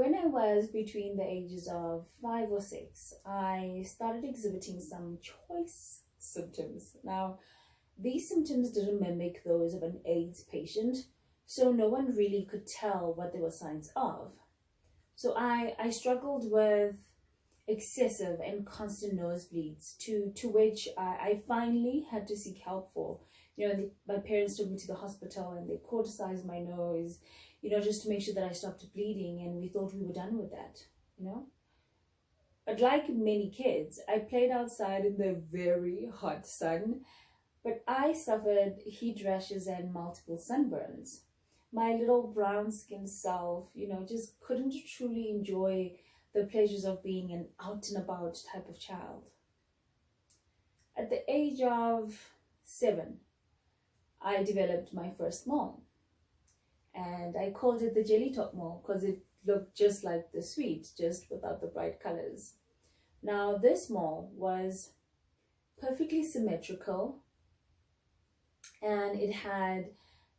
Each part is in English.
when I was between the ages of 5 or 6, I started exhibiting some choice symptoms. Now, these symptoms didn't mimic those of an AIDS patient, so no one really could tell what they were signs of. So I struggled with excessive and constant nosebleeds, to which I finally had to seek help for. My parents took me to the hospital and they cauterized my nose, just to make sure that I stopped bleeding, and we thought we were done with that. But like many kids, I played outside in the very hot sun, but I suffered heat rashes and multiple sunburns. My little brown skinned self, just couldn't truly enjoy the pleasures of being an out and about type of child. At the age of 7, I developed my first mole, and I called it the jelly top mole because it looked just like the sweet, just without the bright colors. Now, this mole was perfectly symmetrical, and it had,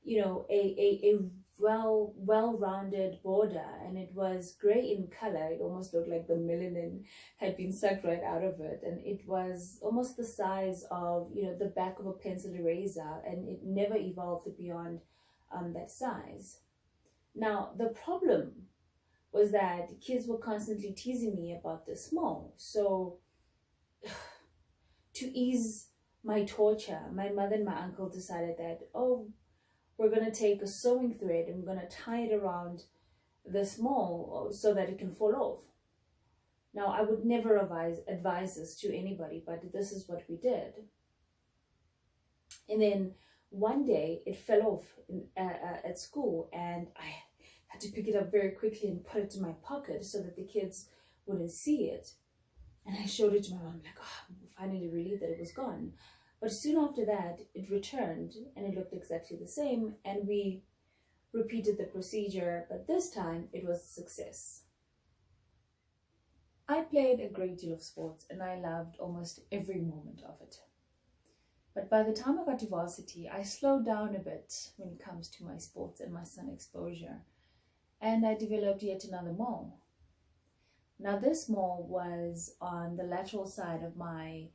a well-rounded border, and it was gray in color. It almost looked like the melanin had been sucked right out of it, and it was almost the size of the back of a pencil eraser, and it never evolved beyond that size. Now, the problem was that kids were constantly teasing me about this mole. So to ease my torture, my mother and my uncle decided that, we're going to take a sewing thread and we're going to tie it around this mole so that it can fall off. Now, I would never advise this to anybody, but this is what we did. And then one day it fell off at school, and I had to pick it up very quickly and put it in my pocket so that the kids wouldn't see it. And I showed it to my mom, like, I'm finally relieved that it was gone. But soon after that, it returned, and it looked exactly the same, and we repeated the procedure, but this time it was a success. I played a great deal of sports, and I loved almost every moment of it. But by the time I got to varsity, I slowed down a bit when it comes to my sports and my sun exposure, and I developed yet another mole. Now, this mole was on the lateral side of my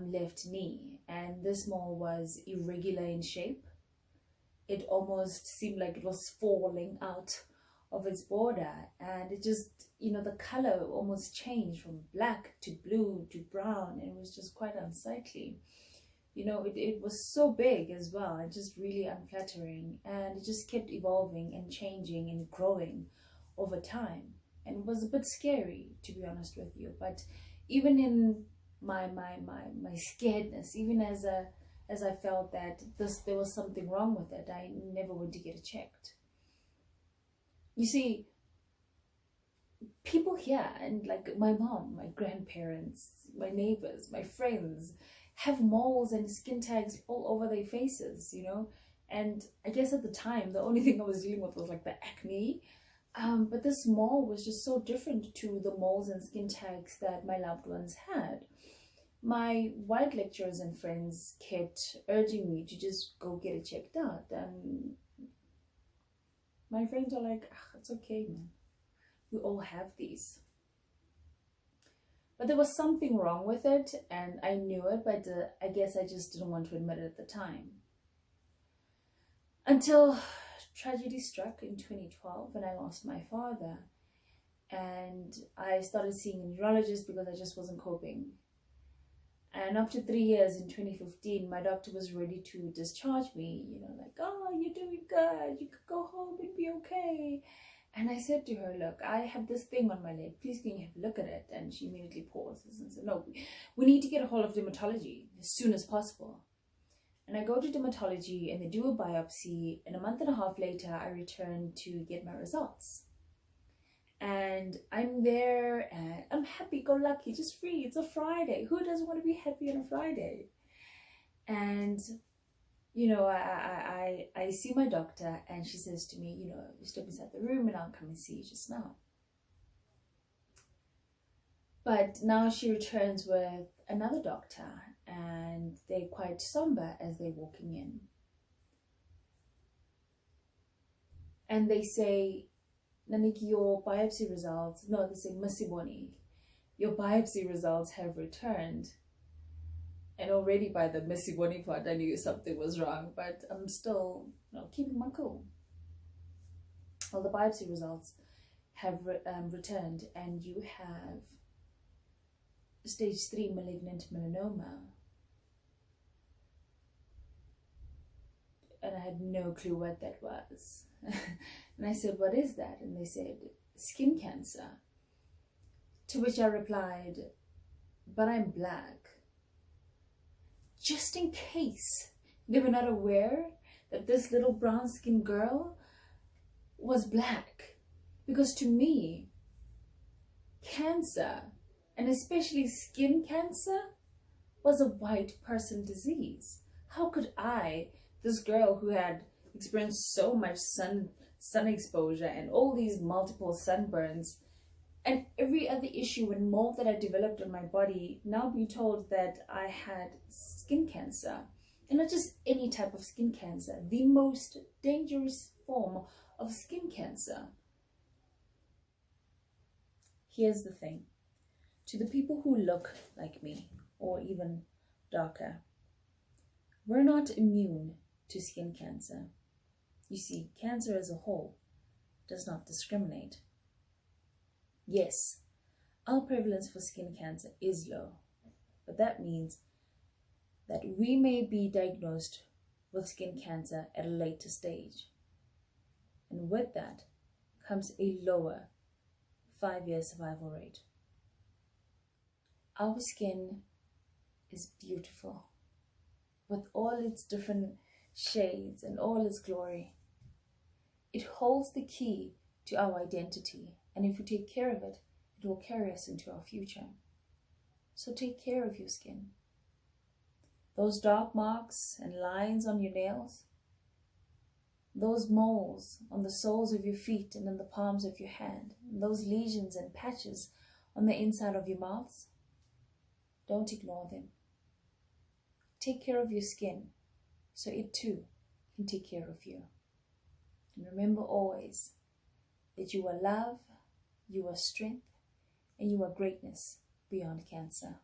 left knee, and this mole was irregular in shape. It almost seemed like it was falling out of its border, and it just, the color almost changed from black to blue to brown, and it was just quite unsightly. It was so big as well, and just really unflattering, and it just kept evolving and changing and growing over time, and it was a bit scary, to be honest with you. But even in my scaredness, even as I felt that there was something wrong with it, I never went to get it checked. You see, people here, and like my mom, my grandparents, my neighbors, my friends, have moles and skin tags all over their faces, and I guess at the time the only thing I was dealing with was like the acne, but this mole was just so different to the moles and skin tags that my loved ones had. My white lecturers and friends kept urging me to just go get it checked out, and my friends are like, it's okay, man, we all have these. But there was something wrong with it, and I knew it, but I guess I just didn't want to admit it at the time. Until tragedy struck in 2012, and I lost my father, and I started seeing a neurologist because I just wasn't coping. And after 3 years, in 2015, my doctor was ready to discharge me, like, you're doing good, you could go home and be okay. And I said to her, look, I have this thing on my leg, please can you have a look at it? And she immediately pauses and said, no, we need to get a hold of dermatology as soon as possible. And I go to dermatology, and they do a biopsy, and a month and a half later, I return to get my results. And I'm there, and I'm happy-go-lucky, just free. It's a Friday. Who doesn't want to be happy on a Friday? And, I see my doctor, and she says to me, you step inside the room, and I'll come and see you just now. But now she returns with another doctor, and they're quite somber as they're walking in. And they say, Naniki, your biopsy results, no, they say Seboni, your biopsy results have returned. And already by the Seboni part, I knew something was wrong, but I'm still, keeping my cool. Well, the biopsy results have returned, and you have stage 3 malignant melanoma. And I had no clue what that was. And I said, what is that? And they said, skin cancer. To which I replied, but I'm black. Just in case they were not aware that this little brown-skinned girl was black. Because to me, cancer, and especially skin cancer, was a white person disease. How could I, this girl who had experienced so much sun exposure and all these multiple sunburns and every other issue and mold that I developed in my body, now be told that I had skin cancer? And not just any type of skin cancer, the most dangerous form of skin cancer. Here's the thing. To the people who look like me, or even darker, we're not immune to skin cancer. You see, cancer as a whole does not discriminate. Yes, our prevalence for skin cancer is low, but that means that we may be diagnosed with skin cancer at a later stage. And with that comes a lower 5-year survival rate. Our skin is beautiful with all its different shades and all its glory. It holds the key to our identity, and if we take care of it, it will carry us into our future. So take care of your skin. Those dark marks and lines on your nails, those moles on the soles of your feet and in the palms of your hand, and those lesions and patches on the inside of your mouths, don't ignore them. Take care of your skin so it too can take care of you. And remember always that you are love, you are strength, and you are greatness beyond cancer.